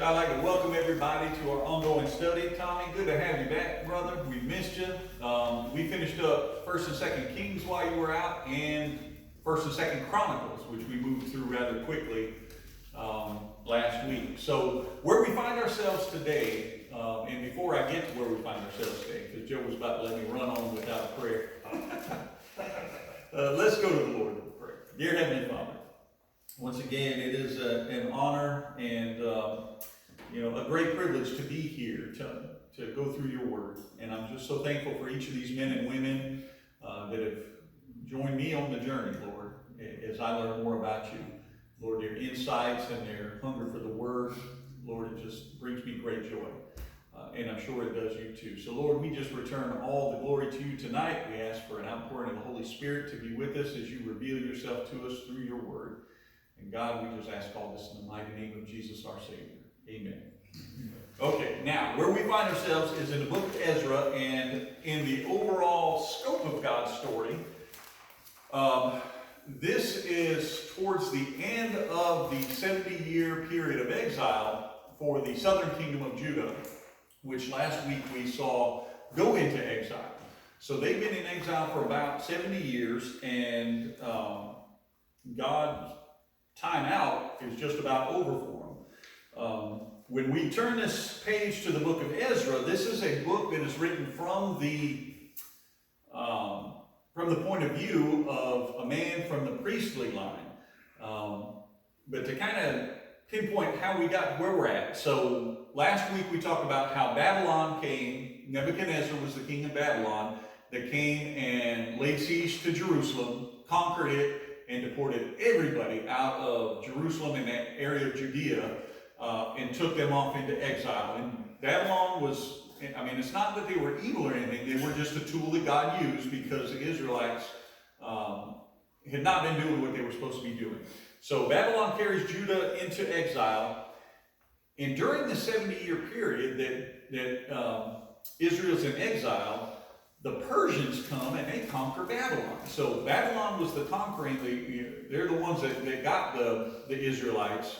So I'd like to welcome everybody to our ongoing study. Tommy, good to have you back, brother. We missed you. We finished up 1st and 2nd Kings while you were out, and 1st and 2nd Chronicles, which we moved through rather quickly last week. So where we find ourselves today, and before I get to where we find ourselves today, because Joe was about to let me run on without a prayer, let's go to the Lord in prayer. Dear Heavenly Father, once again, it is an honor and a great privilege to be here to go through your word. And I'm just so thankful for each of these men and women that have joined me on the journey, Lord, as I learn more about you. Lord, their insights and their hunger for the word, Lord, it just brings me great joy. And I'm sure it does you too. So Lord, we just return all the glory to you tonight. We ask for an outpouring of the Holy Spirit to be with us as you reveal yourself to us through your word. And God, we just ask all this in the mighty name of Jesus, our Savior. Amen. Okay, now, where we find ourselves is in the book of Ezra, and in the overall scope of God's story, this is towards the end of the 70-year period of exile for the southern kingdom of Judah, which last week we saw go into exile. So they've been in exile for about 70 years, and God's time out is just about over for them. When we turn this page to the book of Ezra, this is a book that is written from the point of view of a man from the priestly line. But to kind of pinpoint how we got where we're at. So last week we talked about how Babylon came. Nebuchadnezzar was the king of Babylon that came and laid siege to Jerusalem, conquered it, and deported everybody out of Jerusalem and that area of Judea, and took them off into exile. And Babylon was, it's not that they were evil or anything, they were just a tool that God used because the Israelites had not been doing what they were supposed to be doing. So Babylon carries Judah into exile, and during the 70-year period that Israel's in exile, the Persians come and they conquer Babylon. So Babylon was the conquering, they're the ones that got the Israelites.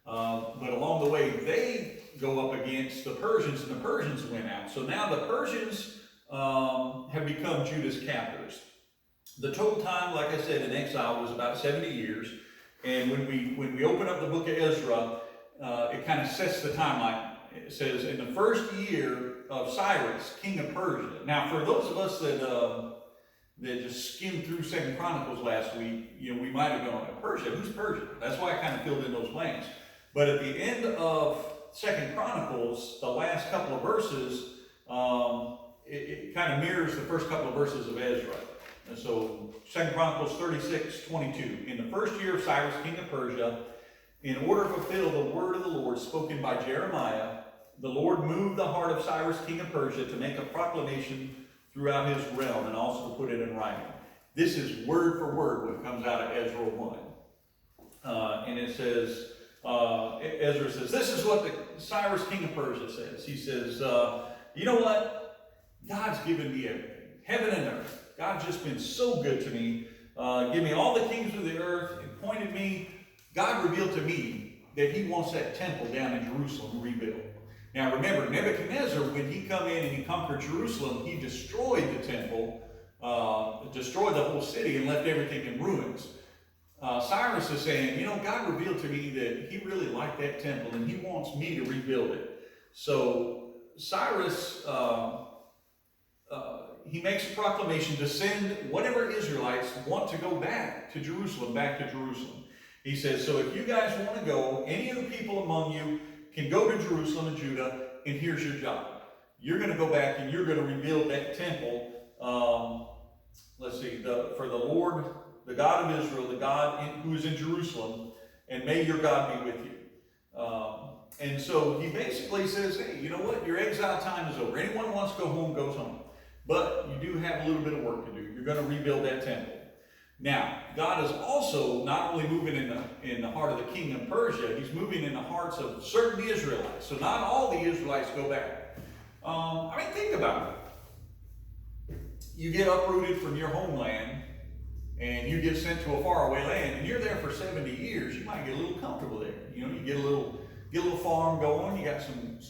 But along the way, they go up against the Persians, and the Persians win out. So now the Persians have become Judah's captors. The total time, like I said, in exile was about 70 years. And when we open up the book of Ezra, it kind of sets the timeline. It says, in the first year of Cyrus, king of Persia. Now, for those of us that just skimmed through 2nd Chronicles last week, we might have gone, Persia, who's Persia? That's why I kind of filled in those blanks. But at the end of 2nd Chronicles, the last couple of verses, it kind of mirrors the first couple of verses of Ezra. And so 2nd Chronicles 36:22. In the first year of Cyrus, king of Persia, in order to fulfill the word of the Lord spoken by Jeremiah, the Lord moved the heart of Cyrus, king of Persia, to make a proclamation throughout his realm and also to put it in writing. This is word for word what comes out of Ezra 1. And it says, Ezra says, this is what the Cyrus, king of Persia says. He says, you know what? God's given me everything. Heaven and earth. God's just been so good to me. Give me all the kings of the earth. And pointed me. God revealed to me that he wants that temple down in Jerusalem rebuilt. Now remember, Nebuchadnezzar, when he come in and he conquered Jerusalem, he destroyed the temple, destroyed the whole city, and left everything in ruins. Cyrus is saying, God revealed to me that he really liked that temple and he wants me to rebuild it. So Cyrus, he makes a proclamation to send whatever Israelites want to go back to Jerusalem. He says, so if you guys want to go, any of the people among you can go to Jerusalem and Judah, and here's your job. You're going to go back and you're going to rebuild that temple. For the Lord, the God of Israel, the God who is in Jerusalem, and may your God be with you. And so he basically says, hey, you know what? Your exile time is over. Anyone who wants to go home goes home. But you do have a little bit of work to do. You're going to rebuild that temple. Now, God is also not only moving in the heart of the king of Persia, he's moving in the hearts of certain Israelites. So not all the Israelites go back. Think about it. You get uprooted from your homeland, and you get sent to a faraway land, and you're there for 70 years. You might get a little comfortable there. You get a little get a little farm going. You got some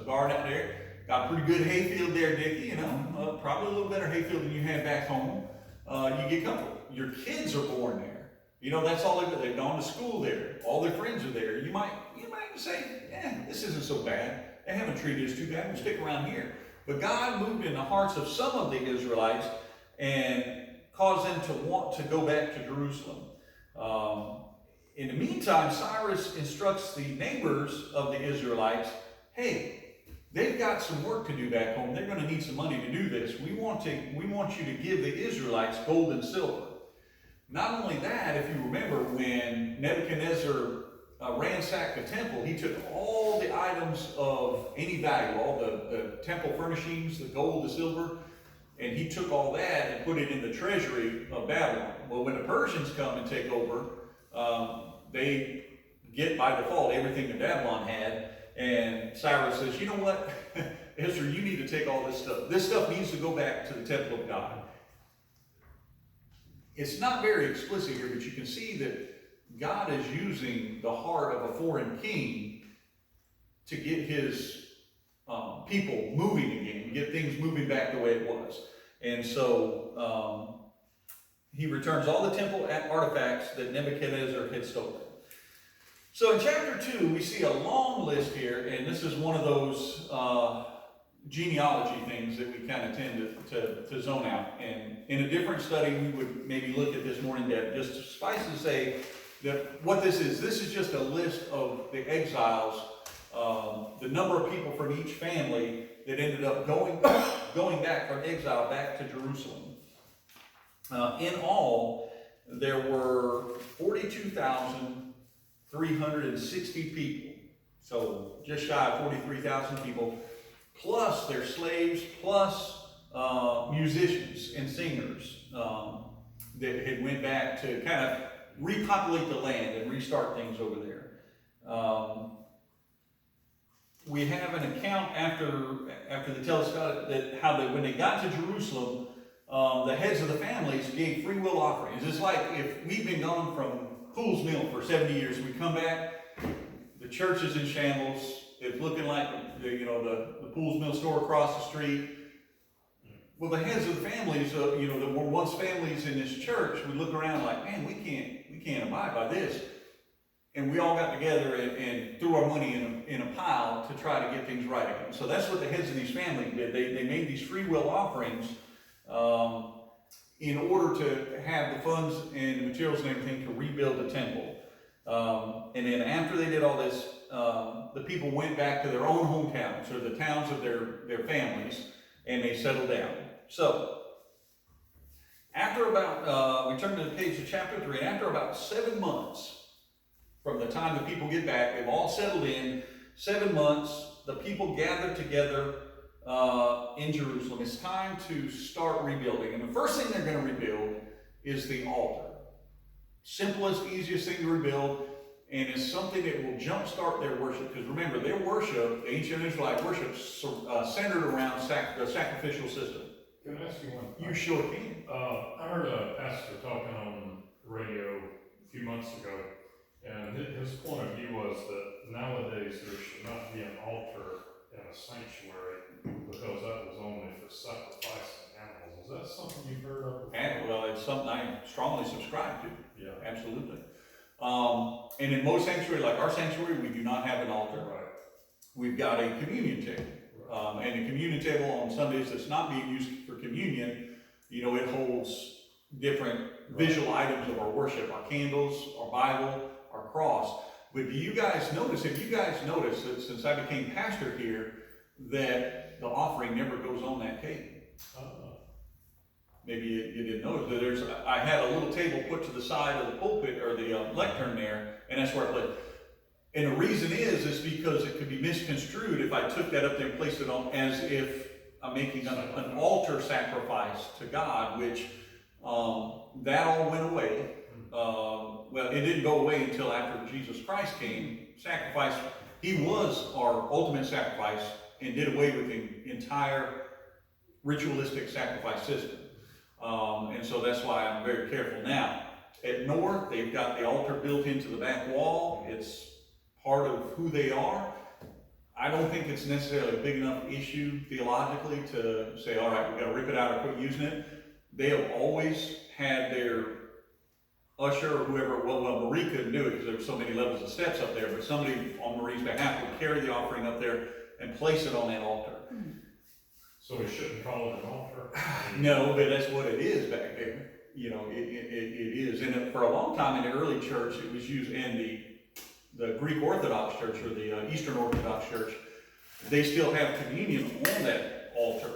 garden out there. Got a pretty good hayfield there, Dickie, probably a little better hayfield than you had back home. You get comfortable. Your kids are born there. That's all they've gone to school there. All their friends are there. You might say, this isn't so bad. They haven't treated us too bad. We'll stick around here. But God moved in the hearts of some of the Israelites and caused them to want to go back to Jerusalem. In the meantime, Cyrus instructs the neighbors of the Israelites, hey, they've got some work to do back home. They're going to need some money to do this. We want you to give the Israelites gold and silver. Not only that, if you remember, when Nebuchadnezzar ransacked the temple, he took all the items of any value, all the temple furnishings, the gold, the silver, and he took all that and put it in the treasury of Babylon. Well, when the Persians come and take over, they get by default everything that Babylon had. And Cyrus says, you know what, Ezra, you need to take all this stuff. This stuff needs to go back to the temple of God. It's not very explicit here, but you can see that God is using the heart of a foreign king to get his people moving again, get things moving back the way it was. And so he returns all the temple artifacts that Nebuchadnezzar had stolen. So in chapter 2, we see a long list here, and this is one of those genealogy things that we kind of tend to zone out. And in a different study, we would maybe look at this more in depth. Just suffice to say that what this is just a list of the exiles, the number of people from each family that ended up going back from exile back to Jerusalem. In all, there were 42,360 people, so just shy of 43,000 people, plus their slaves, plus musicians and singers that had went back to kind of repopulate the land and restart things over there. We have an account after the telescope that when they got to Jerusalem, the heads of the families gave free will offerings. It's like if we've been gone from Pool's Mill for 70 years, we come back, the church is in shambles. It's looking like the Pool's Mill store across the street. Well, the heads of the families, that were once families in this church, would look around like, man, we can't abide by this. And we all got together and threw our money in a pile to try to get things right again. So that's what the heads of these families did. They made these free will offerings in order to have the funds and the materials and everything to rebuild the temple. And then after they did all this, the people went back to their own hometowns or the towns of their families, and they settled down. So, after about, we turn to the page of chapter 3, and after about 7 months from the time the people get back, they've all settled in, 7 months, the people gather together in Jerusalem. It's time to start rebuilding. And the first thing they're going to rebuild is the altar. Simplest, easiest thing to rebuild, and it's something that will jumpstart their worship. Because remember, their worship, the ancient Israelite worship, centered around the sacrificial system. Can I ask you one? You sure can. I heard a pastor talking on the radio a few months ago, and his point of view was that nowadays there should not be an altar in a sanctuary because that was only for sacrificing animals. Is that something you've heard of before? Well, it's something I strongly subscribe to. Yeah. Absolutely. And in most sanctuaries, like our sanctuary, we do not have an altar. Right. We've got a communion table. And the communion table on Sundays that's not being used for communion, it holds different visual items of our worship, our candles, our Bible, our cross. But have you guys noticed that since I became pastor here, that the offering never goes on that table? Maybe you didn't notice that I had a little table put to the side of the pulpit or the lectern there, and that's where I put it. And the reason is because it could be misconstrued if I took that up there and placed it on as if I'm making an altar sacrifice to God, which that all went away. Well, it didn't go away until after Jesus Christ came. He was our ultimate sacrifice and did away with the entire ritualistic sacrifice system. And so that's why I'm very careful now. At North, they've got the altar built into the back wall. It's part of who they are. I don't think it's necessarily a big enough issue theologically to say, all right, we've got to rip it out or quit using it. They have always had their usher or whoever, well, Marie couldn't do it because there were so many levels of steps up there, but somebody on Marie's behalf would carry the offering up there and place it on that altar. So we shouldn't call it an altar? No, but that's what it is back there. You know, it is. And for a long time in the early church, it was used, and the Greek Orthodox Church or the Eastern Orthodox Church, they still have communion on that altar.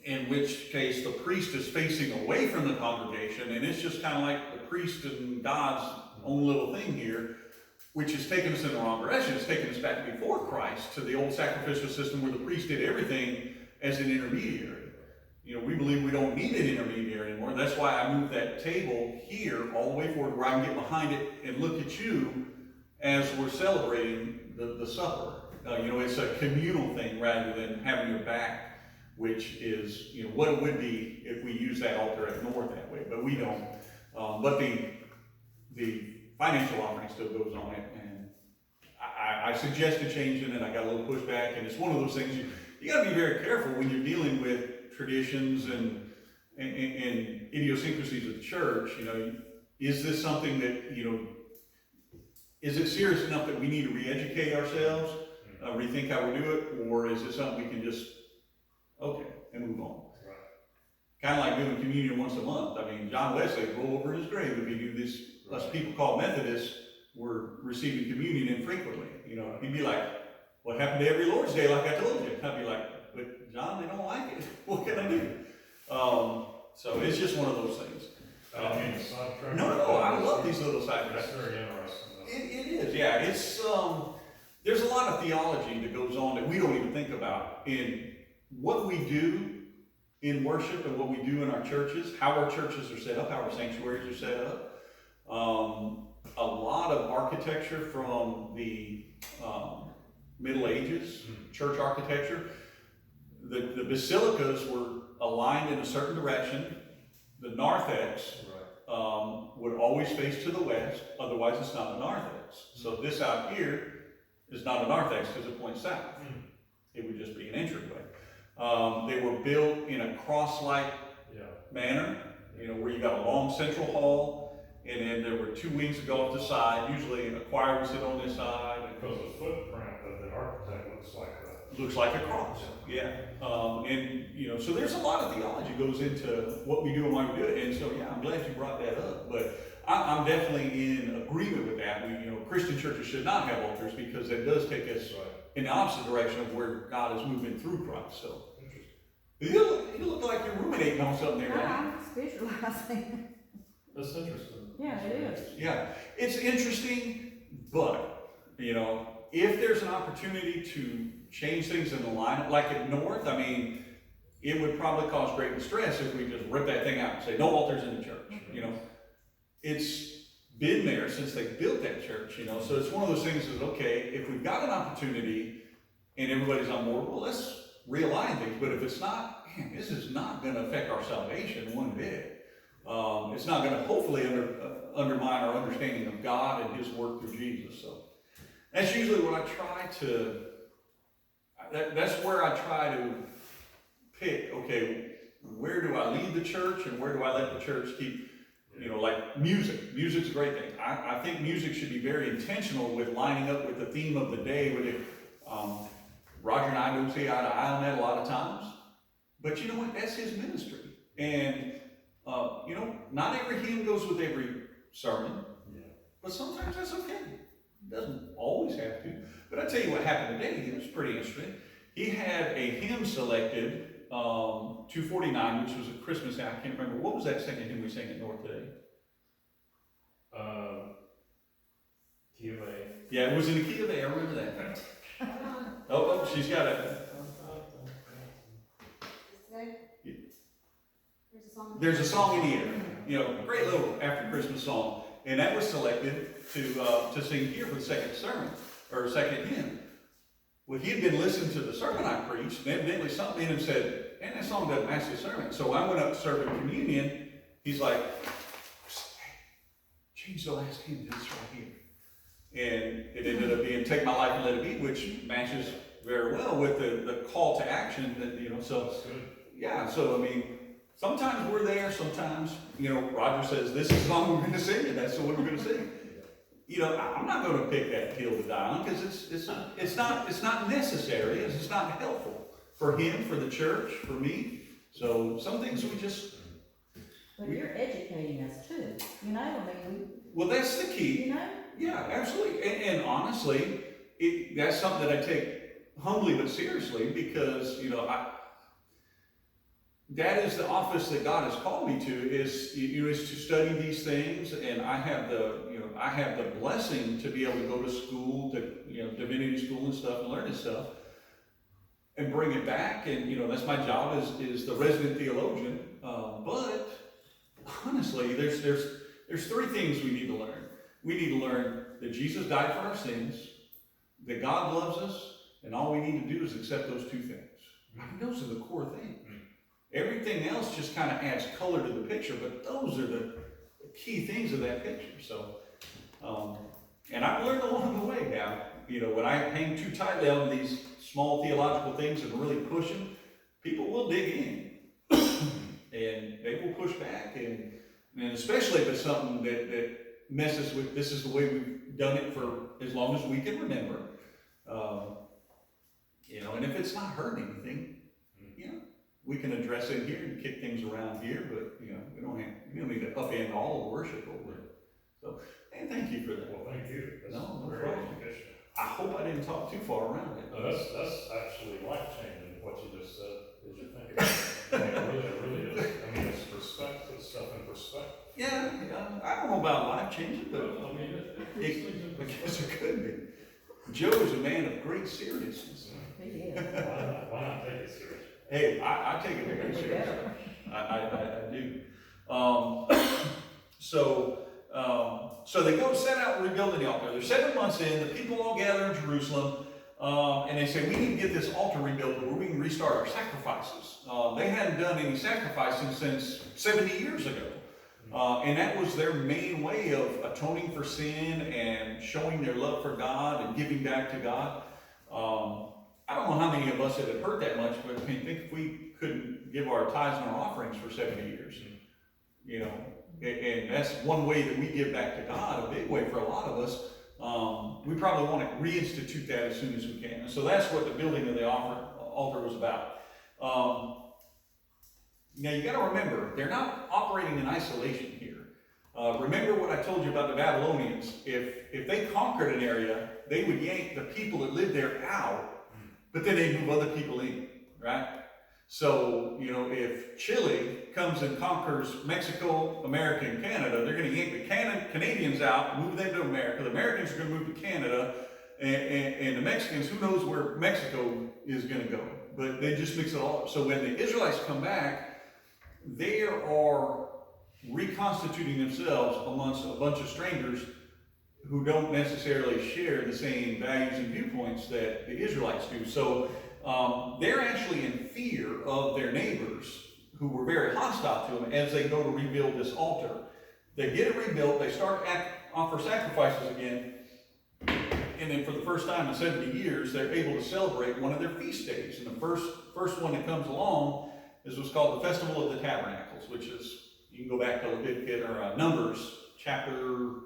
In which case the priest is facing away from the congregation, and it's just kind of like the priest and God's own little thing here, which has taken us in the wrong direction. It's taken us back before Christ to the old sacrificial system where the priest did everything as an intermediary. You know, we believe we don't need an intermediary anymore. That's why I moved that table here all the way forward where I can get behind it and look at you as we're celebrating the supper. You know, it's a communal thing rather than having your back, which is, you know, what it would be if we use that altar at North that way, but we don't. But the financial offering still goes on it, and I suggested changing it. I got a little pushback, and it's one of those things you got to be very careful when you're dealing with traditions and idiosyncrasies of the church. You know, is this something that, you know, is it serious enough that we need to re-educate ourselves, rethink how we do it, or is it something we can just okay and move on? Right. Kind of like doing communion once a month. I mean, John Wesley would roll over his grave if he knew this. Us people called Methodists were receiving communion infrequently. You know, he'd be like, "What happened to every Lord's Day? Like I told you." I'd be like, "But John, they don't like it. What can I do?" So it's just one of those things. I don't mean to sidetrack. No, I love these little side tracks. That's very interesting. It is, yeah. It's there's a lot of theology that goes on that we don't even think about in what we do in worship and what we do in our churches, how our churches are set up, how our sanctuaries are set up. A lot of architecture from the Middle Ages, church architecture. The basilicas were aligned in a certain direction. The narthex would always face to the west, otherwise it's not a narthex. So this out here is not a narthex because it points south. It would just be an entryway. They were built in a cross-like manner, you know, where you got a long central hall, and then there were two wings that go off the side. Usually a choir would sit on this side. Because the footprint of the architect looks like that. Looks like a cross, yeah. And, you know, so there's a lot of theology goes into what we do and why we do it. And so, yeah, I'm glad you brought that up. But I'm definitely in agreement with that. You know, Christian churches should not have altars because that does take us in the opposite direction of where God is moving through Christ. So, you look like you're ruminating on something there. Yeah, I'm visualizing. That's interesting. Yeah, it is. Yeah, it's interesting, but, you know, if there's an opportunity to change things in the lineup, like at North, I mean, it would probably cause great distress if we just rip that thing out and say, no altars in the church, you know. It's been there since they built that church, you know, so it's one of those things that, okay, if we've got an opportunity and everybody's on board, well, let's realign things, but if it's not, man, this is not going to affect our salvation one bit. It's not going to hopefully undermine our understanding of God and His work through Jesus. So that's usually what I try to, that's where I try to pick, okay, where do I lead the church and where do I let the church keep, you know, like music. Music's a great thing. I think music should be very intentional with lining up with the theme of the day. With it, Roger and I don't see eye to eye on that a lot of times, but you know what? That's his ministry. And you know, not every hymn goes with every sermon, but sometimes that's okay. It doesn't always have to. But I tell you what happened today. It was pretty interesting. He had a hymn selected, 249, which was a Christmas hymn. I can't remember. What was that second hymn we sang at North today? Key of A. Yeah, it was in the key of A. I remember that. Oh, she's got it. There's a song in here, you know, great little after Christmas song, and that was selected to sing here for the second sermon or second hymn. Well, he had been listening to the sermon I preached, and evidently something in him said, "Man, that song doesn't match the sermon." So I went up to serve him communion. He's like, "Hey, change the last hymn to this right here." And it ended up being Take My Life and Let It Be, which matches very well with the call to action that, so. That's good. Yeah, so I mean, sometimes we're there, sometimes, Roger says, this is the song we're gonna sing, and that's what we're gonna sing. I'm not gonna pick that hill to die on, because it's not necessary, it's not helpful for him, for the church, for me. So some things we just. But you're educating us too, Well, that's the key. Yeah, absolutely. And honestly, that's something that I take humbly but seriously, because, that is the office that God has called me to, is to study these things. And I have the blessing to be able to go to school, divinity school and stuff, and learn this stuff and bring it back. And, that's my job is the resident theologian. But honestly, there's three things we need to learn. We need to learn that Jesus died for our sins, that God loves us, and all we need to do is accept those two things. I mean, those are the core things. Everything else just kind of adds color to the picture, but those are the key things of that picture. So, and I've learned along the way now, when I hang too tightly on these small theological things and really push them, people will dig in and they will push back. And especially if it's something that messes with, this is the way we've done it for as long as we can remember. And if it's not hurting anything, we can address it here and kick things around here, but we don't need to upend all of worship over it. So, and thank you for that. Well, thank you. That's no very problem. educational. I hope I didn't talk too far around it. No, that's actually life-changing, what you just said, is you're thinking about it. It really is. I mean, it's perspective, stuff in perspective. Yeah, I don't know about life-changing, but I mean, I guess it could be. Joe is a man of great seriousness. Why not take it serious? Hey, I take it very seriously. I do. So they go set out rebuilding the altar. They're 7 months in. The people all gather in Jerusalem, and they say, we need to get this altar rebuilt where we can restart our sacrifices. They hadn't done any sacrificing since 70 years ago. And that was their main way of atoning for sin and showing their love for God and giving back to God. I don't know how many of us it had hurt that much, but I mean, think if we couldn't give our tithes and our offerings for 70 years, and that's one way that we give back to God, a big way for a lot of us. We probably want to reinstitute that as soon as we can. And so that's what the building of the altar was about. Now you got to remember, they're not operating in isolation here. Remember what I told you about the Babylonians. If they conquered an area, they would yank the people that lived there out, but then they move other people in, right? So, if Chile comes and conquers Mexico, America, and Canada, they're going to yank the Canadians out, move them to America. The Americans are going to move to Canada, and the Mexicans, who knows where Mexico is going to go? But they just mix it all up. So when the Israelites come back, they are reconstituting themselves amongst a bunch of strangers who don't necessarily share the same values and viewpoints that the Israelites do. So they're actually in fear of their neighbors who were very hostile to them as they go to rebuild this altar. They get it rebuilt, they start offer sacrifices again, and then for the first time in 70 years, they're able to celebrate one of their feast days. And the first one that comes along is what's called the Festival of the Tabernacles, which is, you can go back to Leviticus or Numbers chapter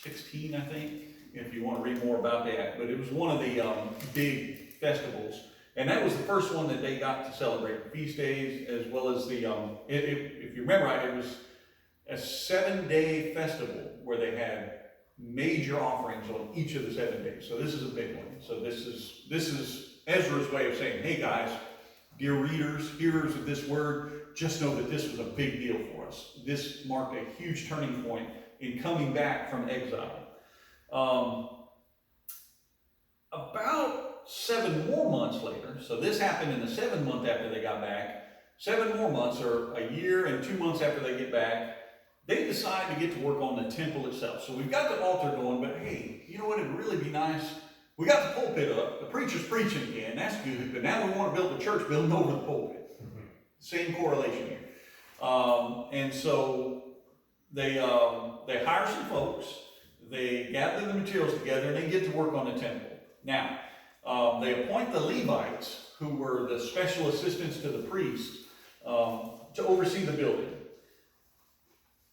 16, I think, if you want to read more about that. But it was one of the big festivals. And that was the first one that they got to celebrate the feast days, as well as the, if you remember right, it was a 7-day festival where they had major offerings on each of the 7 days. So this is a big one. So this is Ezra's way of saying, hey guys, dear readers, hearers of this word, just know that this was a big deal for us. This marked a huge turning point in coming back from exile. About 7 more months later, so this happened in the 7th month after they got back, 7 more months, or a year and 2 months after they get back, they decide to get to work on the temple itself. So we've got the altar going, but hey, you know what, it'd really be nice. We got the pulpit up, the preacher's preaching again, that's good, but now we want to build the church building over the pulpit. Same correlation here. And so they hire some folks. they gather the materials together, and they get to work on the temple. Now, they appoint the Levites, who were the special assistants to the priests, to oversee the building.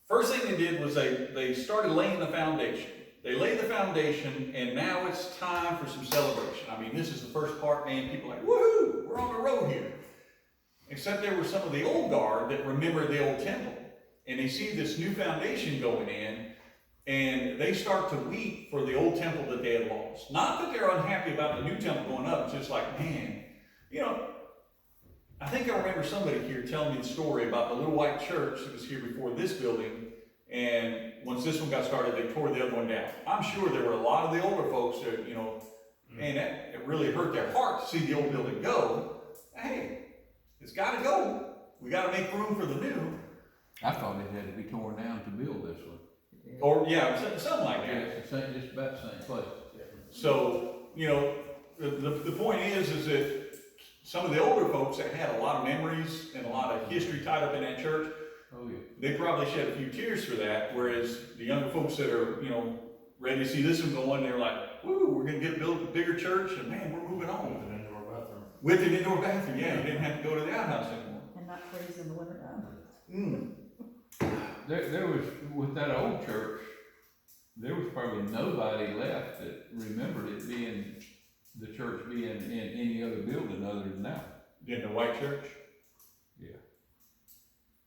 First thing they did was they started laying the foundation. They laid the foundation, and now it's time for some celebration. I mean, this is the first part, man. People are like, woohoo, we're on the road here. Except there were some of the old guard that remembered the old temple. And they see this new foundation going in, and they start to weep for the old temple that they had lost. Not that they're unhappy about the new temple going up. It's just like, man, you know, I think I remember somebody here telling me the story about the little white church that was here before this building. And once this one got started, they tore the other one down. I'm sure there were a lot of the older folks that, you know, man, it really hurt their heart to see the old building go. Hey, it's got to go. We got to make room for the new. I thought it had to be torn down to build this one. Or, yeah, something like that. Yeah, it's just about the same place. So, you know, the point is that some of the older folks that had a lot of memories and a lot of history tied up in that church, Oh, yeah. they probably shed a few tears for that, whereas the younger folks that are, you know, ready to see this one go on, they're like, woo, we're going to build a bigger church, and man, we're moving on. With an indoor bathroom. With an indoor bathroom, yeah, you didn't have to go to the outhouse anymore. And not freeze in the winter time. There was, with that old church, there was probably nobody left that remembered it being, the church being in any other building other than that. In the white church? Yeah.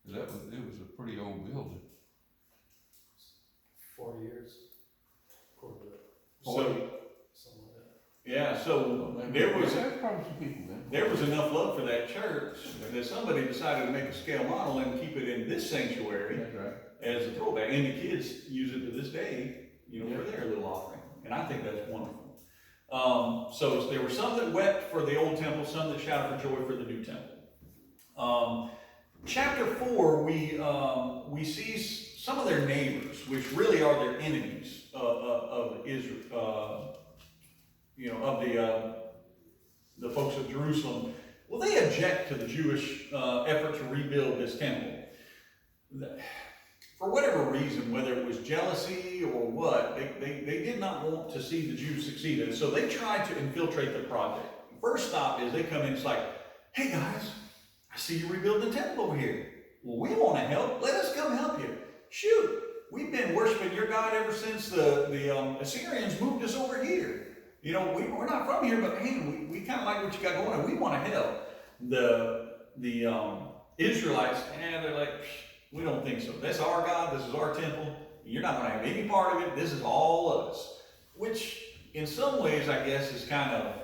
It was a pretty old building. 40 years. According to So, something like that. yeah, so there was probably some people then. There was enough love for that church that somebody decided to make a scale model and keep it in this sanctuary That's right. as a throwback. And the kids use it to this day, you know, for their little offering. And I think that's wonderful. So there were some that wept for the old temple, some that shouted for joy for the new temple. Chapter 4, we see some of their neighbors, which really are their enemies of Israel, you know, of the folks of Jerusalem. Well, they object to the Jewish effort to rebuild this temple. For whatever reason, whether it was jealousy or what, they did not want to see the Jews succeed. And so they tried to infiltrate the project. First stop is they come in, it's like, hey guys, I see you rebuilding the temple over here. Well, we want to help. Let us come help you. Shoot, we've been worshiping your God ever since the Assyrians moved us over here. You know, we're not from here, but man, we kind of like what you got going on. We want to help. The Israelites, they're like, we don't think so. That's our God. This is our temple. You're not going to have any part of it. This is all us. Which, in some ways, I guess, is kind of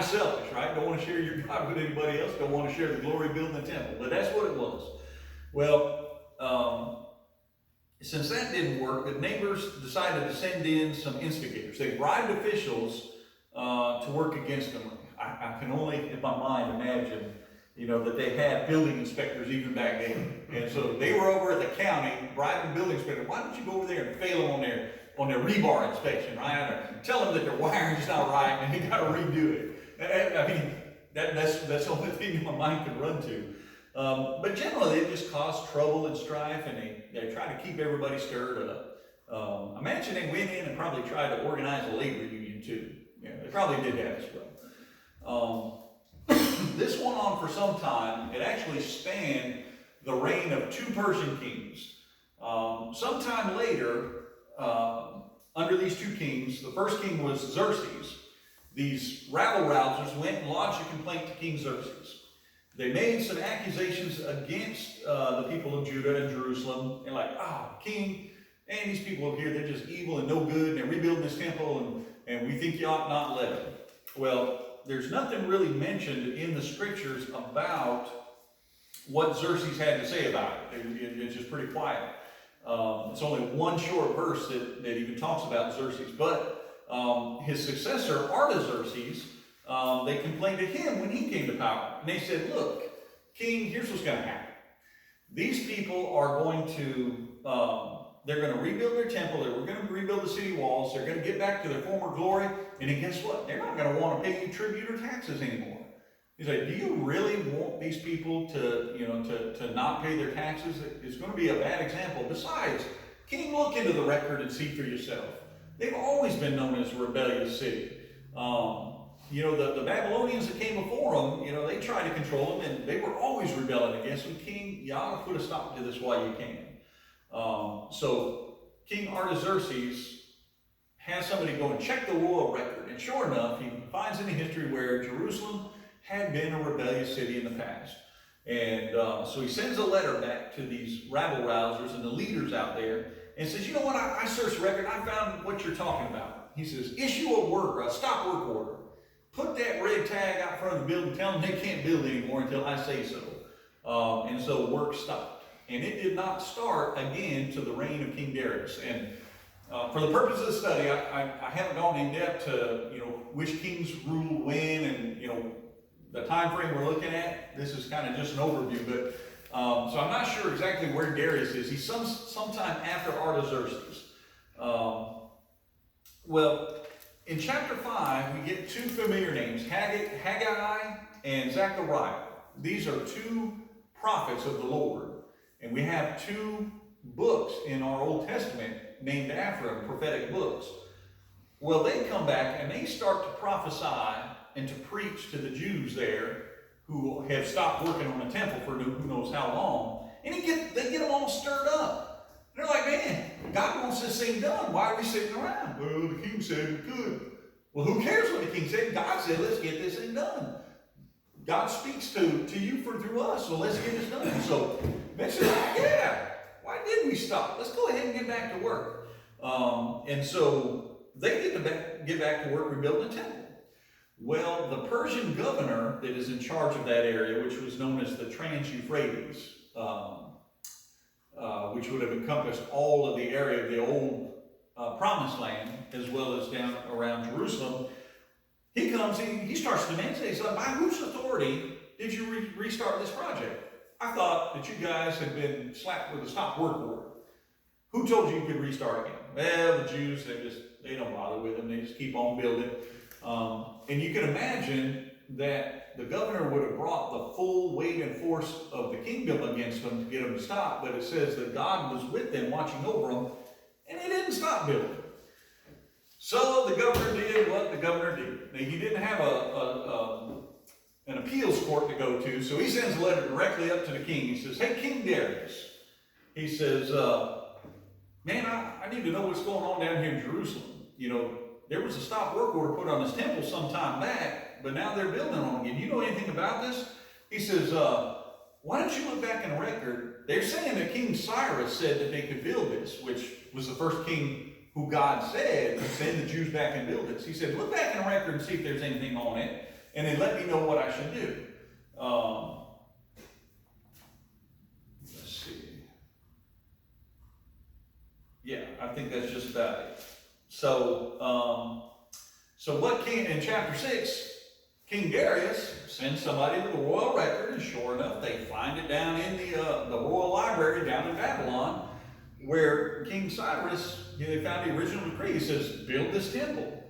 selfish, right? Don't want to share your God with anybody else. Don't want to share the glory of building the temple. But that's what it was. Well, since that didn't work, the neighbors decided to send in some instigators. They bribed officials to work against them. I can only, in my mind, imagine, you know, that they had building inspectors even back then. And so they were over at the county bribing building inspectors. Why don't you go over there and fail them on their rebar inspection, right? Or tell them that their wiring's not right and they got to redo it. I mean, that's the only thing my mind could run to. But generally, they just cause trouble and strife, and they try to keep everybody stirred up. Imagine they went in and probably tried to organize a labor union too. Yeah, they probably did that as well. This went on for some time. It actually spanned the reign of 2 Persian kings. Sometime later, under these 2 kings, the first king was Xerxes. These rabble-rousers went and lodged a complaint to King Xerxes. They made some accusations against the people of Judah and Jerusalem. And like, king, and these people over here, they're just evil and no good, and they're rebuilding this temple, and we think you ought not let them. Well, there's nothing really mentioned in the scriptures about what Xerxes had to say about it. It's just pretty quiet. It's only one short verse that even talks about Xerxes. But his successor, Artaxerxes, they complained to him when he came to power. And they said, look, king, here's what's going to happen. These people are going to, they're going to rebuild their temple. They're going to rebuild the city walls. They're going to get back to their former glory. And then guess what? They're not going to want to pay you tribute or taxes anymore. He's like, do you really want these people to not pay their taxes? It's going to be a bad example. Besides, King, look into the record and see for yourself. They've always been known as a rebellious city. The Babylonians that came before them, they tried to control them, and they were always rebelling against them. King, you ought to put a stop to this while you can. So King Artaxerxes has somebody go and check the royal record, and sure enough, he finds in the history where Jerusalem had been a rebellious city in the past. And so he sends a letter back to these rabble-rousers and the leaders out there and says, you know what, I searched the record, I found what you're talking about. He says, issue a stop work order. Put that red tag out front of the building, tell them they can't build anymore until I say so. And so work stopped. And it did not start again to the reign of King Darius. And for the purpose of the study, I haven't gone in depth to, which kings ruled when and, the time frame we're looking at. This is kind of just an overview, but so I'm not sure exactly where Darius is. He's sometime after Artaxerxes. Well, in chapter 5, we get two familiar names, Haggai and Zechariah. These are two prophets of the Lord, and we have two books in our Old Testament named after them, prophetic books. Well, they come back and they start to prophesy and to preach to the Jews there who have stopped working on the temple for who knows how long. And they get them all stirred up. They're like, man, God wants this thing done. Why are we sitting around? Well, the king said we could. Well, who cares what the king said? God said, let's get this thing done. God speaks to you through us, so let's get this done. So eventually, yeah, why did we stop? Let's go ahead and get back to work. And so they get back to work rebuilding the temple. Well, the Persian governor that is in charge of that area, which was known as the Trans-Euphrates, which would have encompassed all of the area of the old Promised Land, as well as down around Jerusalem, he comes, he starts to demand, he says, by whose authority did you restart this project? I thought that you guys had been slapped with a stop work order. Who told you you could restart again? Well, the Jews, they don't bother with them, they just keep on building. And you can imagine that the governor would have brought the full weight and force of the kingdom against them to get them to stop, but it says that God was with them, watching over them, and he didn't stop building. So the governor did what the governor did. Now, he didn't have an appeals court to go to, so he sends a letter directly up to the king. He says, hey, King Darius, he says, man, I need to know what's going on down here in Jerusalem. There was a stop work order put on this temple some time back, but now they're building on it again. You know anything about this? He says, why don't you look back in the record? They're saying that King Cyrus said that they could build this, which was the first king who God said would send the Jews back and build this. He said, look back in the record and see if there's anything on it, and then let me know what I should do. Let's see. Yeah, I think that's just about it. So what king, in chapter 6, King Darius sends somebody to the royal record, and sure enough, they find it down in the royal library down in Babylon, where King Cyrus, they found the original decree. He says, build this temple.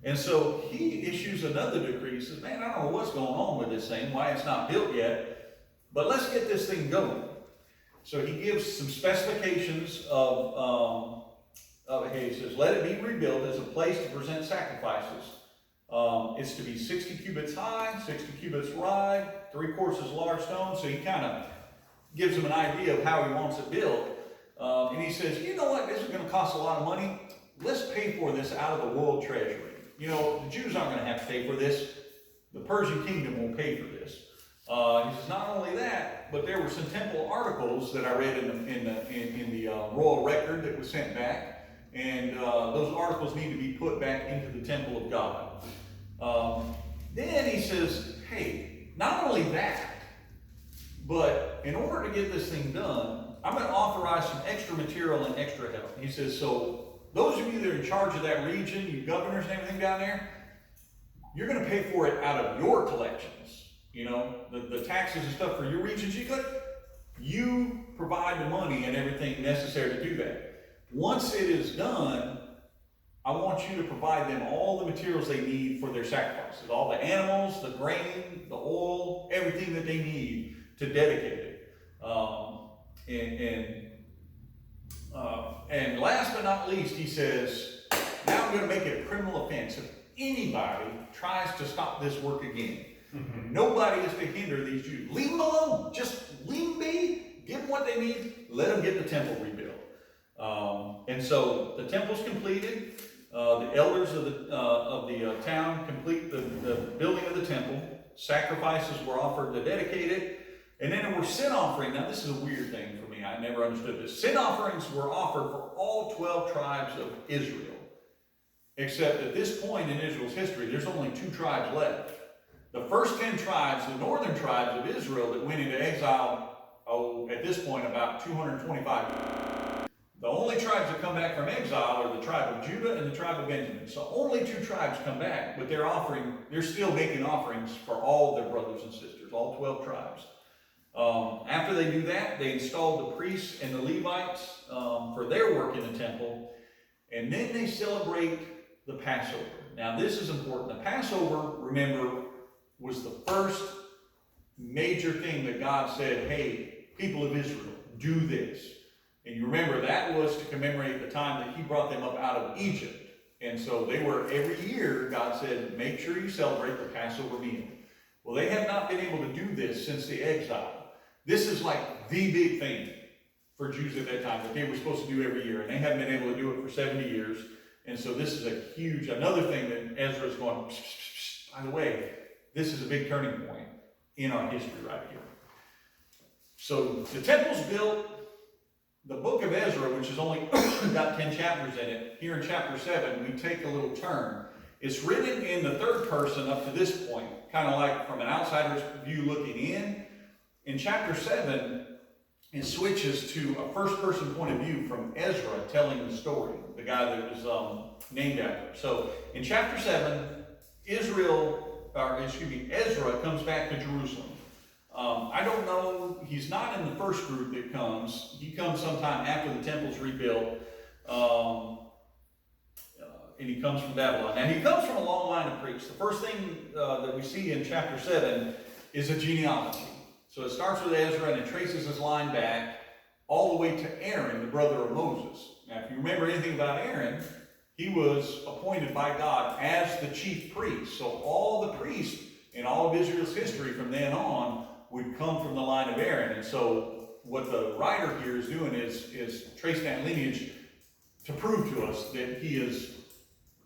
And so he issues another decree. He says, man, I don't know what's going on with this thing, why it's not built yet, but let's get this thing going. So he gives some specifications he says, let it be rebuilt as a place to present sacrifices. It's to be 60 cubits high, 60 cubits wide, 3/4 as large stone. So he kind of gives them an idea of how he wants it built. And he says, you know what, this is going to cost a lot of money. Let's pay for this out of the royal treasury. The Jews aren't going to have to pay for this. The Persian kingdom will pay for this. He says, not only that, but there were some temple articles that I read in the royal record that was sent back. And those articles need to be put back into the temple of God. Then he says, hey, not only that, but in order to get this thing done, I'm going to authorize some extra material and extra help. He says, so those of you that are in charge of that region, you governors and everything down there, you're going to pay for it out of your collections. The taxes and stuff for your regions, you provide the money and everything necessary to do that. Once it is done, I want you to provide them all the materials they need for their sacrifices, all the animals, the grain, the oil, everything that they need to dedicate it. And And last but not least, he says, now I'm going to make it a criminal offense if anybody tries to stop this work again. Nobody is to hinder these Jews. Leave them alone. Just leave them be. Give them what they need. Let them get the temple rebuilt. And so the temple's completed. The elders of the town complete the building of the temple. Sacrifices were offered to dedicate it. And then there were sin offerings. Now this is a weird thing for me. I never understood this. Sin offerings were offered for all 12 tribes of Israel. Except at this point in Israel's history, there's only 2 tribes left. The first 10 tribes, the northern tribes of Israel that went into exile, at this point about 225. The only tribes that come back from exile are the tribe of Judah and the tribe of Benjamin. So only 2 tribes come back, but they're still making offerings for all their brothers and sisters, all 12 tribes. After they do that, they install the priests and the Levites for their work in the temple, and then they celebrate the Passover. Now this is important. The Passover, remember, was the first major thing that God said, hey, people of Israel, do this. And you remember that was to commemorate the time that he brought them up out of Egypt. And so they were, every year, God said, make sure you celebrate the Passover meal. Well, they have not been able to do this since the exile. This is like the big thing for Jews at that time that they were supposed to do every year. And they haven't been able to do it for 70 years. And so this is another thing that Ezra is going, psh, psh, psh. By the way, this is a big turning point in our history right here. So the temple's built. The book of Ezra, which has only got 10 chapters in it, here in chapter 7, we take a little turn. It's written in the third person up to this point, kind of like from an outsider's view looking in. In chapter 7, it switches to a first-person point of view from Ezra telling the story, the guy that was named after. So in chapter 7, Ezra comes back to Jerusalem. I don't know, he's not in the first group that comes. He comes sometime after the temple's rebuilt, and he comes from Babylon. Now he comes from a long line of priests. The first thing that we see in chapter 7 is a genealogy. So it starts with Ezra and it traces his line back all the way to Aaron, the brother of Moses. Now if you remember anything about Aaron, he was appointed by God as the chief priest. So all the priests in all of Israel's history from then on would come from the line of Aaron. And so what the writer here is doing is tracing that lineage to prove to us that he is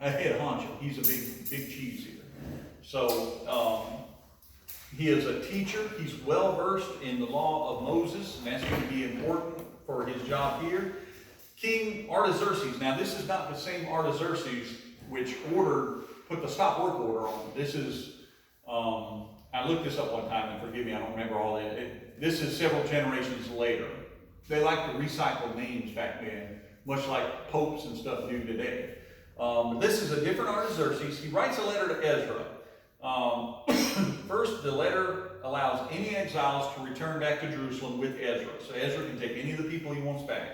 a head honcho. He's a big cheese here. So he is a teacher. He's well versed in the law of Moses, and that's going to be important for his job here. King Artaxerxes. Now this is not the same Artaxerxes which put the stop work order on. This is I looked this up one time, and forgive me, I don't remember all that. This is several generations later. They like to recycle names back then, much like popes and stuff do today. But this is a different Artaxerxes. He writes a letter to Ezra. First, the letter allows any exiles to return back to Jerusalem with Ezra. So Ezra can take any of the people he wants back.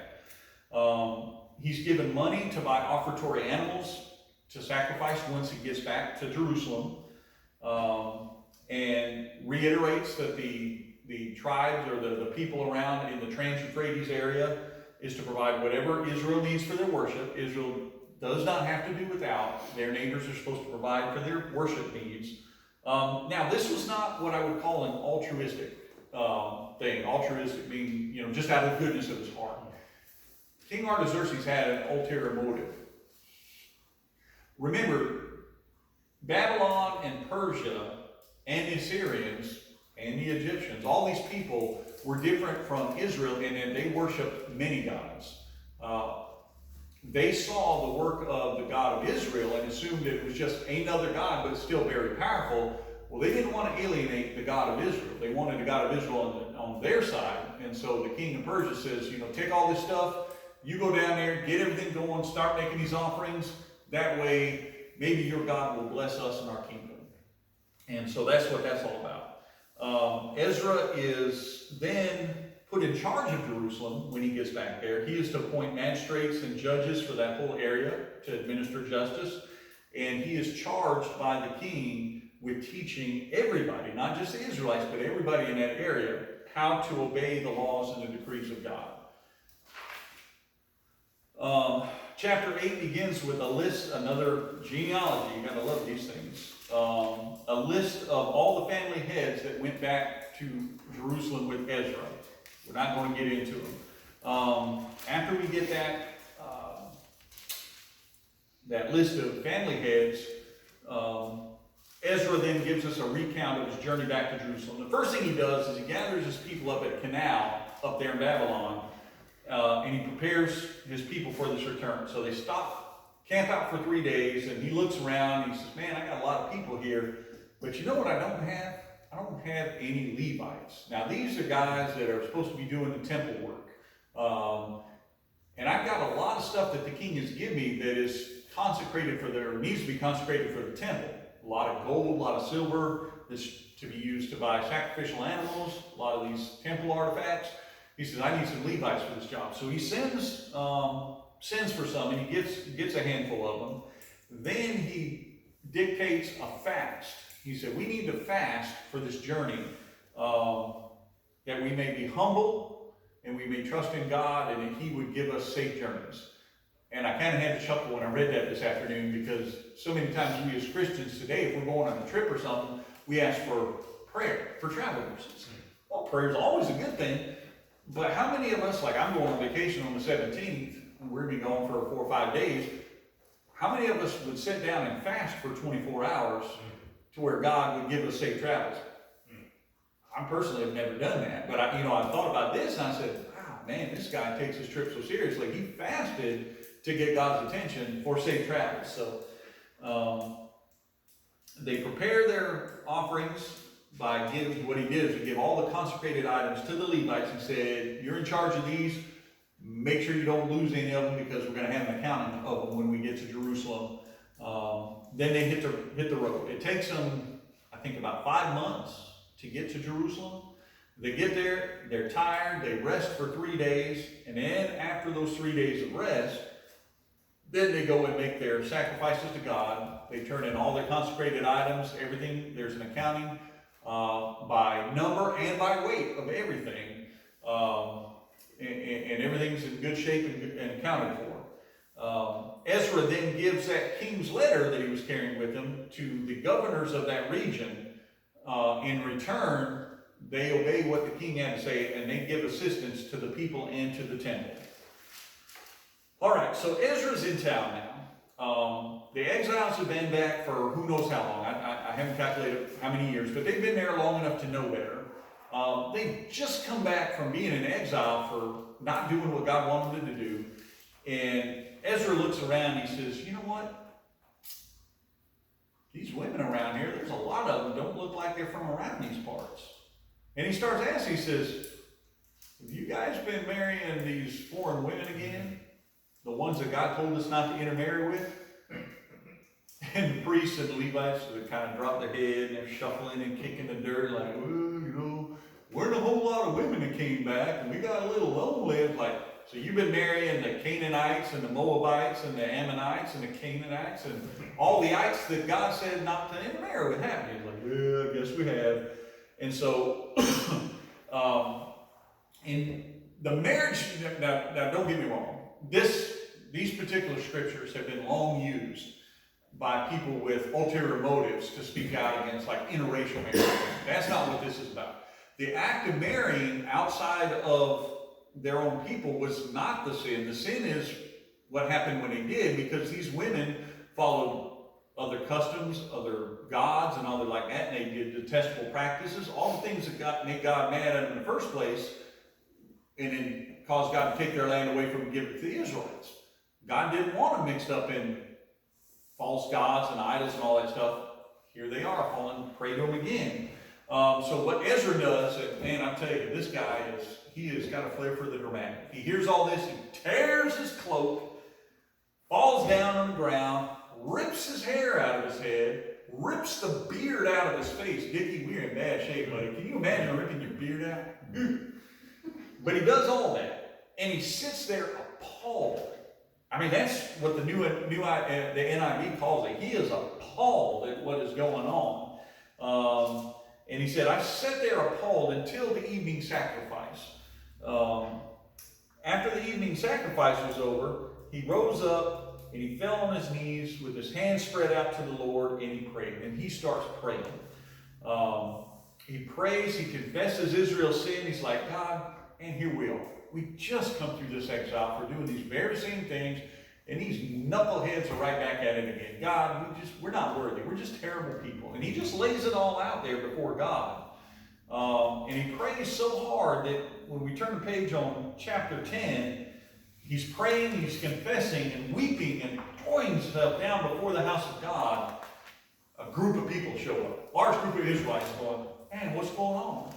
He's given money to buy offertory animals to sacrifice once he gets back to Jerusalem. And reiterates that the tribes or the people around in the Trans-Euphrates area is to provide whatever Israel needs for their worship. Israel does not have to do without. Their neighbors are supposed to provide for their worship needs. Now, this was not what I would call an altruistic thing. Altruistic being, just out of the goodness of his heart. King Artaxerxes had an ulterior motive. Remember, Babylon and Persia and the Assyrians and the Egyptians, all these people were different from Israel in that they worshiped many gods. They saw the work of the God of Israel and assumed it was just another God, but still very powerful. Well, they didn't want to alienate the God of Israel. They wanted the God of Israel on their side. And so the king of Persia says, take all this stuff, you go down there, get everything going, start making these offerings. That way, maybe your God will bless us in our kingdom. And so that's what that's all about. Ezra is then put in charge of Jerusalem when he gets back there. He is to appoint magistrates and judges for that whole area to administer justice. And he is charged by the king with teaching everybody, not just the Israelites, but everybody in that area, how to obey the laws and the decrees of God. Chapter 8 begins with a list, another genealogy. You gotta love these things. A list of all the family heads that went back to Jerusalem with Ezra. We're not going to get into them. After we get that list of family heads, Ezra then gives us a recount of his journey back to Jerusalem. The first thing he does is he gathers his people up at Canal, up there in Babylon, and he prepares his people for this return. So they camp out for 3 days, and he looks around and he says, man, I got a lot of people here, but you know what I don't have? I don't have any Levites. Now these are guys that are supposed to be doing the temple work. And I've got a lot of stuff that the king has given me that is consecrated needs to be consecrated for the temple. A lot of gold, a lot of silver, this to be used to buy sacrificial animals, a lot of these temple artifacts. He says, I need some Levites for this job. So he sends for some, and he gets a handful of them. Then he dictates a fast. He said, we need to fast for this journey, that we may be humble and we may trust in God, and that he would give us safe journeys. And I kind of had to chuckle when I read that this afternoon, because so many times we as Christians today, if we're going on a trip or something, we ask for prayer, for travel mercies. Well, prayer is always a good thing. But how many of us, like I'm going on vacation on the 17th, and we're going to be gone for 4 or 5 days, how many of us would sit down and fast for 24 hours to where God would give us safe travels? I personally have never done that, but I thought about this and I said, wow, man, this guy takes his trip so seriously. He fasted to get God's attention for safe travels. So they prepare their offerings by what he did is he gave all the consecrated items to the Levites and said, you're in charge of these. Make sure you don't lose any of them, because we're going to have an accounting of them when we get to Jerusalem. Then they hit the road. It takes them, I think, about 5 months to get to Jerusalem. They get there, they're tired, they rest for 3 days, and then after those 3 days of rest, then they go and make their sacrifices to God. They turn in all their consecrated items, everything. There's an accounting by number and by weight of everything. And everything's in good shape and accounted for. Ezra then gives that king's letter that he was carrying with him to the governors of that region. In return, they obey what the king had to say, and they give assistance to the people and to the temple. All right, so Ezra's in town now. The exiles have been back for who knows how long. I haven't calculated how many years, but they've been there long enough to know better. They've just come back from being in exile for not doing what God wanted them to do. And Ezra looks around and he says, you know what? These women around here, there's a lot of them don't look like they're from around these parts. And he starts asking, he says, have you guys been marrying these foreign women again? The ones that God told us not to intermarry with? And the priests and the Levites, they kind of drop their head and they're shuffling and kicking the dirt like, well, we're a whole lot of women that came back and we got a little lonely. It's like, so you've been marrying the Canaanites and the Moabites and the Ammonites and the Canaanites and all the ites that God said not to intermarry with, haven't you? He's like, yeah, I guess we have. And so, in the marriage, now don't get me wrong, these particular scriptures have been long used by people with ulterior motives to speak out against like interracial marriage. That's not what this is about. The act of marrying outside of their own people was not the sin. The sin is what happened when they did, because these women followed other customs, other gods, and other like that, and they did detestable practices, all the things that made God mad at them in the first place, and then caused God to take their land away from them and give it to the Israelites. God didn't want them mixed up in false gods and idols and all that stuff. Here they are falling prey to them again. So what Ezra does, and man, I tell you, this guy he has got a flair for the dramatic. He hears all this, he tears his cloak, falls down on the ground, rips his hair out of his head, rips the beard out of his face. Dickie, we're in bad shape, buddy. Can you imagine ripping your beard out? But he does all that, and he sits there appalled. I mean, that's what the NIV calls it. He is appalled at what is going on. And he said, I sat there appalled until the evening sacrifice. After the evening sacrifice was over, he rose up and he fell on his knees with his hands spread out to the Lord, and he prayed. And he starts praying. He prays, he confesses Israel's sin. He's like, God, and here we are. We just come through this exile for doing these very same things, and these knuckleheads are right back at it again. God, we're not worthy. We're just terrible people. And he just lays it all out there before God. And he prays so hard that when we turn the page on chapter 10, he's praying, he's confessing, and weeping, and throwing himself down before the house of God. A group of people show up. Large group of Israelites going, man, what's going on?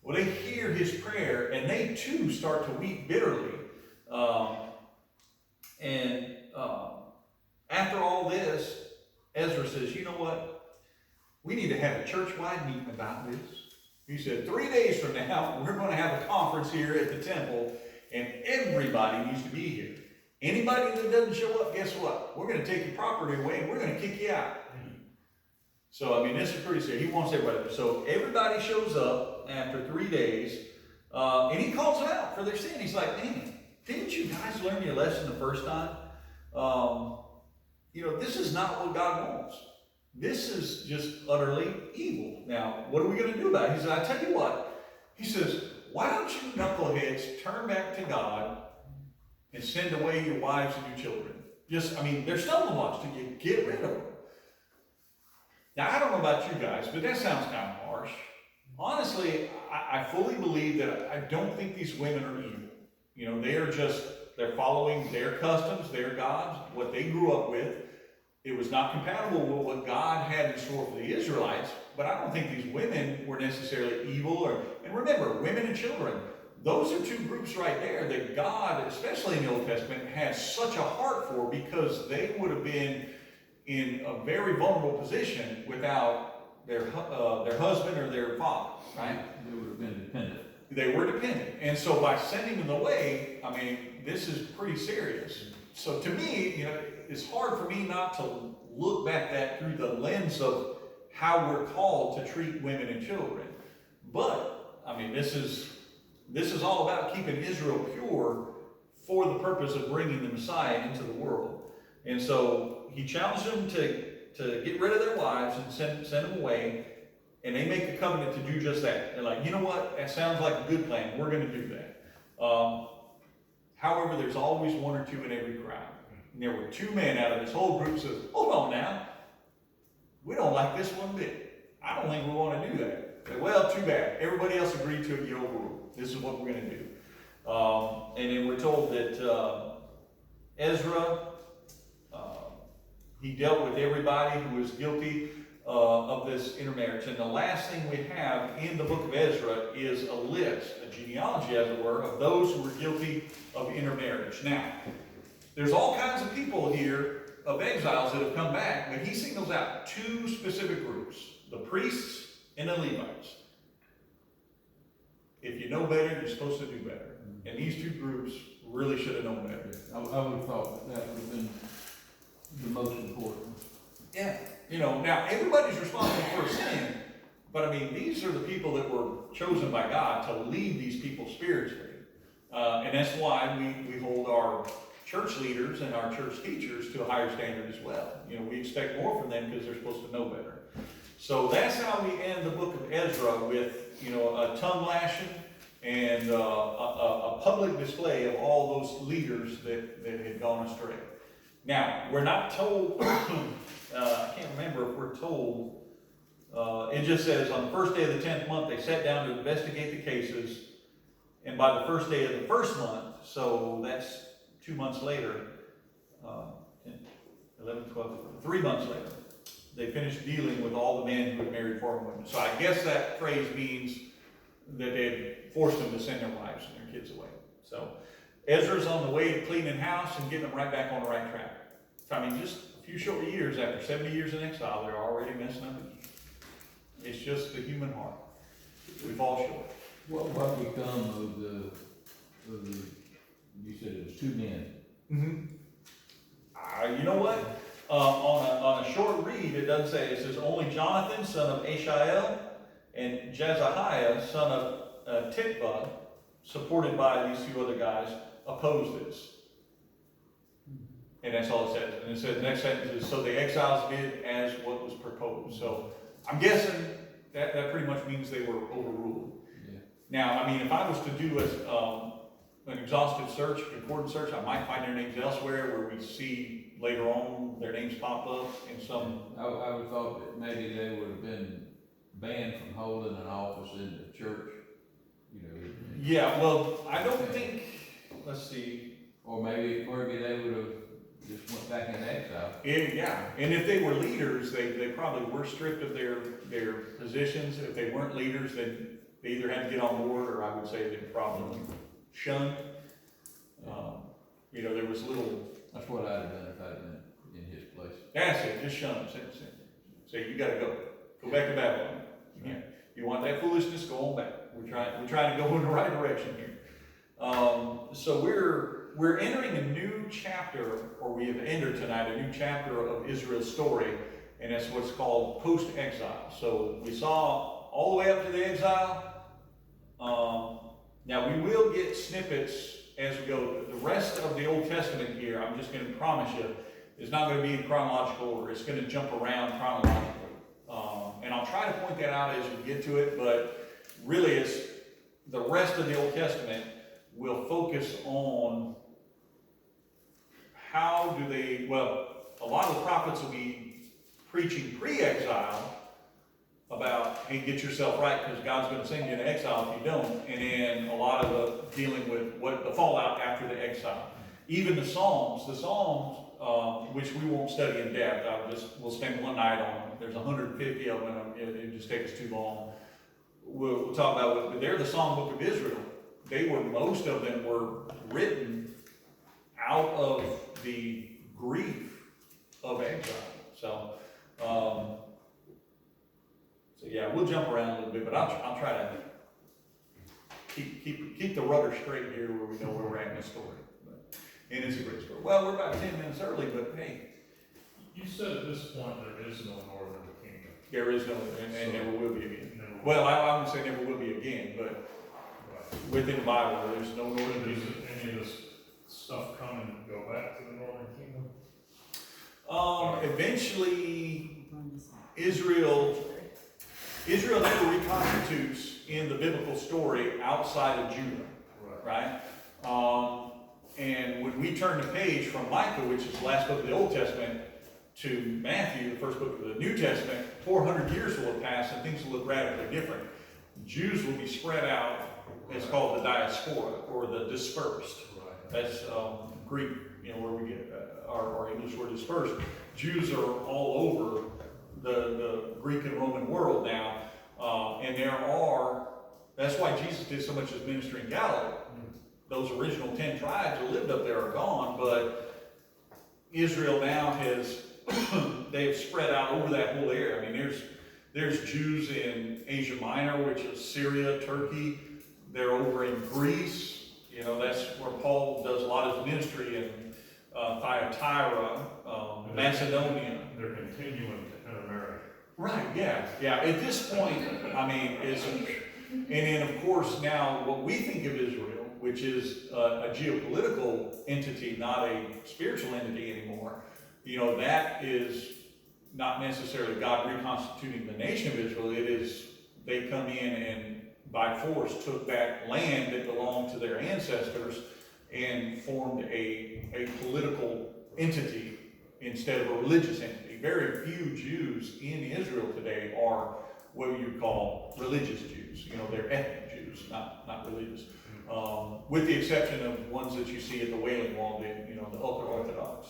Well, they hear his prayer, and they too start to weep bitterly. After all this, Ezra says, you know what? We need to have a church-wide meeting about this. He said, 3 days from now, we're going to have a conference here at the temple, and everybody needs to be here. Anybody that doesn't show up, guess what? We're going to take your property away, and we're going to kick you out. So, I mean, this is pretty serious. He wants everybody. So, everybody shows up after 3 days, and he calls them out for their sin. He's like, man, didn't you guys learn your lesson the first time? This is not what God wants. This is just utterly evil. Now, what are we going to do about it? He said, I tell you what. He says, why don't you knuckleheads turn back to God and send away your wives and your children? They're stumbling blocks. Do you get rid of them? Now, I don't know about you guys, but that sounds kind of harsh. Honestly, I fully believe that I don't think these women are evil. They're following their customs, their gods, what they grew up with. It was not compatible with what God had in store for the Israelites, but I don't think these women were necessarily evil. And remember, women and children, those are two groups right there that God, especially in the Old Testament, has such a heart for, because they would have been in a very vulnerable position without their husband or their father, right? They would have been dependent. They were dependent. And so by sending them away, this is pretty serious. So to me, it's hard for me not to look back at through the lens of how we're called to treat women and children. But, this is all about keeping Israel pure for the purpose of bringing the Messiah into the world. And so he challenged them to get rid of their wives and send them away. And they make a covenant to do just that. They're like, you know what? That sounds like a good plan. We're going to do that. However, there's always one or two in every crowd. And there were two men out of this whole group who says, hold on now. We don't like this one bit. I don't think we want to do that. Say, well, too bad. Everybody else agreed to it. You overruled. This is what we're going to do. And then we're told that Ezra, he dealt with everybody who was guilty of this intermarriage. And the last thing we have in the book of Ezra is a list, a genealogy, as it were, of those who were guilty of intermarriage. Now, there's all kinds of people here of exiles that have come back, but he singles out two specific groups, the priests and the Levites. If you know better, you're supposed to do better. And these two groups really should have known better. I would have thought that would have been the most important. Yeah. Now everybody's responsible for sin, but these are the people that were chosen by God to lead these people spiritually. And that's why we hold our church leaders and our church teachers to a higher standard as well. We expect more from them because they're supposed to know better. So that's how we end the book of Ezra with, a tongue lashing and a public display of all those leaders that had gone astray. Now, we're not told, I can't remember if we're told, it just says on the first day of the 10th month, they sat down to investigate the cases, and by the first day of the first month, so that's 2 months later, 11, 12, 3 months later, they finished dealing with all the men who had married foreign women. So I guess that phrase means that they had forced them to send their wives and their kids away. So Ezra's on the way to cleaning house and getting them right back on the right track. Just a few short years after 70 years in exile, they're already messing up again. It's just the human heart. We fall short. What become of the you said it was two men? Mm-hmm. You know what? On a short read, it doesn't say. It says only Jonathan, son of Ashael, and Jezahiah, son of Tikva, supported by these two other guys, opposed this. And that's all it says. And it says, the next sentence is, so the exiles did as what was proposed. So I'm guessing that pretty much means they were overruled. Yeah. Now, I mean, if I was to do an exhaustive search, concordant search, I might find their names elsewhere where we see later on their names pop up in some. I would thought that maybe they would have been banned from holding an office in the church, you know. Yeah, well, I don't think, let's see. Or maybe they would have just went back into exile. Yeah, and if they were leaders, they probably were stripped of their positions. If they weren't leaders, then they either had to get on board, or I would say they were probably shunned. You know, there was little. That's what I'd have done if I'd been in his place. That's it, just shun them. Say, you gotta go. Go back to Babylon. Yeah. You want that foolishness, go on back. We're trying to go in the right direction here. So we're entering a new chapter, or we have entered tonight a new chapter of Israel's story, and that's what's called post-exile. So we saw all the way up to the exile. Now we will get snippets as we go. The rest of the Old Testament here, I'm just going to promise you, is not going to be in chronological order. It's going to jump around chronologically. And I'll try to point that out as we get to it, but really it's the rest of the Old Testament will focus on how do they, well, a lot of the prophets will be preaching pre-exile about, hey, get yourself right because God's going to send you into exile if you don't. And then a lot of the dealing with what the fallout after the exile. Even the Psalms, which we won't study in depth, we'll spend one night on them. There's 150 of them, it just takes too long. We'll talk about it, but they're the songbook of Israel. Most of them were written out of the grief of exile. So yeah, we'll jump around a little bit, but I'll try to keep the rudder straight here where we know where we're at in the story. And it's a great story. Well, we're about 10 minutes early, but hey. You said at this point there is no northern kingdom. There is no, and never will be again. Never will. Well, I wouldn't say never will be again, but within the Bible, there's no northern Does kingdom. any of this stuff come and go back to the northern kingdom? Eventually, Israel never reconstitutes in the biblical story outside of Judah, right? And when we turn the page from Micah, which is the last book of the Old Testament, to Matthew, the first book of the New Testament, 400 years will have passed and things will look radically different. Jews will be spread out. It's called the Diaspora, or the dispersed. That's Greek, where we get our English word dispersed. Jews are all over the Greek and Roman world now, and that's why Jesus did so much of his ministry in Galilee. Those original 10 tribes that lived up there are gone, but Israel now they've spread out over that whole area. I mean, there's Jews in Asia Minor, which is Syria, Turkey. They're over in Greece. That's where Paul does a lot of his ministry in Thyatira, Macedonia. They're continuing to intermarry. Right, yeah. At this point, I mean, and then of course now what we think of Israel, which is a geopolitical entity, not a spiritual entity anymore, that is not necessarily God reconstituting the nation of Israel. It is, they come in and by force took back land that belonged to their ancestors and formed a political entity instead of a religious entity. Very few Jews in Israel today are what you would call religious Jews. They're ethnic Jews, not religious. With the exception of ones that you see at the Wailing Wall, the ultra-Orthodox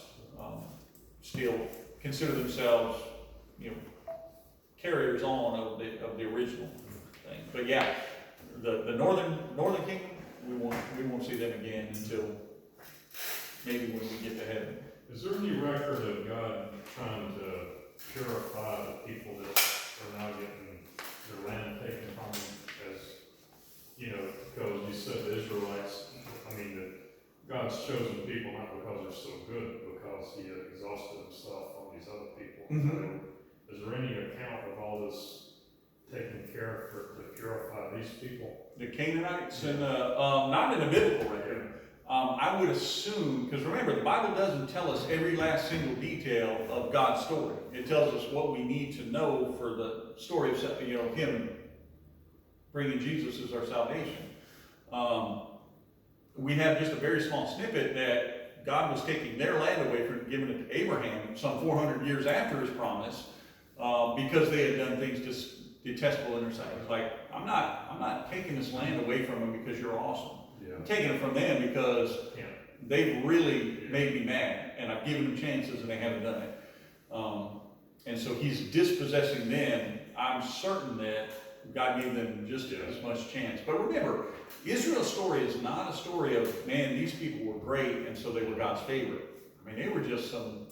still consider themselves, carriers on of the original thing. But yeah, the northern kingdom, we won't see them again until maybe when we get to heaven. Is there any record of God trying to purify the people that are now getting their land taken from them? Because you said the Israelites, that God's chosen people not because they're so good, but because he had exhausted himself on these other people. Mm-hmm. Is there any account of all this taken care of to purify these people? The Canaanites, and not in the biblical record. I would assume, because remember, the Bible doesn't tell us every last single detail of God's story. It tells us what we need to know for the story of, Him bringing Jesus as our salvation. We have just a very small snippet that God was taking their land away from giving it to Abraham some 400 years after his promise, because they had done things just detestable in their sight. It's like, I'm not taking this land away from them because you're awesome. Yeah. I'm taking it from them because they've really made me mad, and I've given them chances and they haven't done it. And so he's dispossessing them. I'm certain that God gave them just as much chance. But remember, Israel's story is not a story of, man, these people were great and so they were God's favorite. I mean, they were just some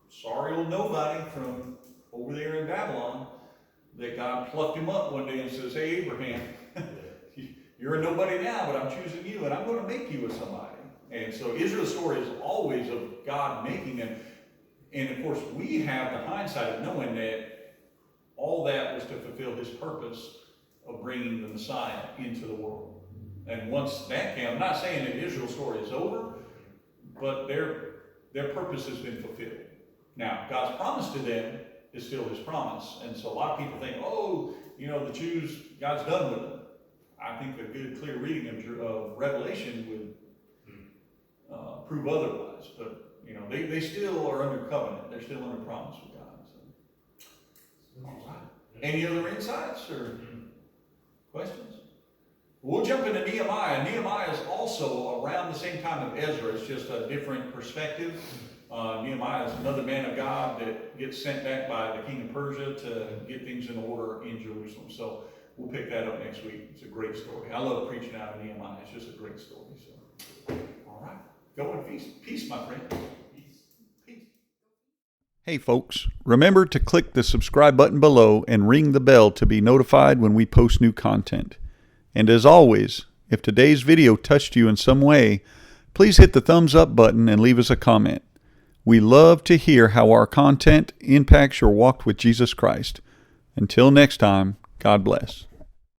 sorry old nobody from over there in Babylon that God plucked him up one day and says, hey, Abraham, you're a nobody now, but I'm choosing you, and I'm going to make you a somebody. And so Israel's story is always of God making them. And of course, we have the hindsight of knowing that all that was to fulfill his purpose of bringing the Messiah into the world. And once that came, I'm not saying that Israel's story is over, but their purpose has been fulfilled. Now, God's promise to them is still his promise. And so a lot of people think, the Jews, God's done with them. I think a good, clear reading of Revelation would prove otherwise. But, they still are under covenant. They're still under promise with God. So. All right. Any other insights or questions? We'll jump into Nehemiah. Nehemiah is also around the same time of Ezra. It's just a different perspective. Nehemiah is another man of God that gets sent back by the king of Persia to get things in order in Jerusalem. So we'll pick that up next week. It's a great story. I love preaching out of Nehemiah. It's just a great story. So, all right. Go in peace. Peace, my friend. Peace. Hey, folks. Remember to click the subscribe button below and ring the bell to be notified when we post new content. And as always, if today's video touched you in some way, please hit the thumbs up button and leave us a comment. We love to hear how our content impacts your walk with Jesus Christ. Until next time, God bless.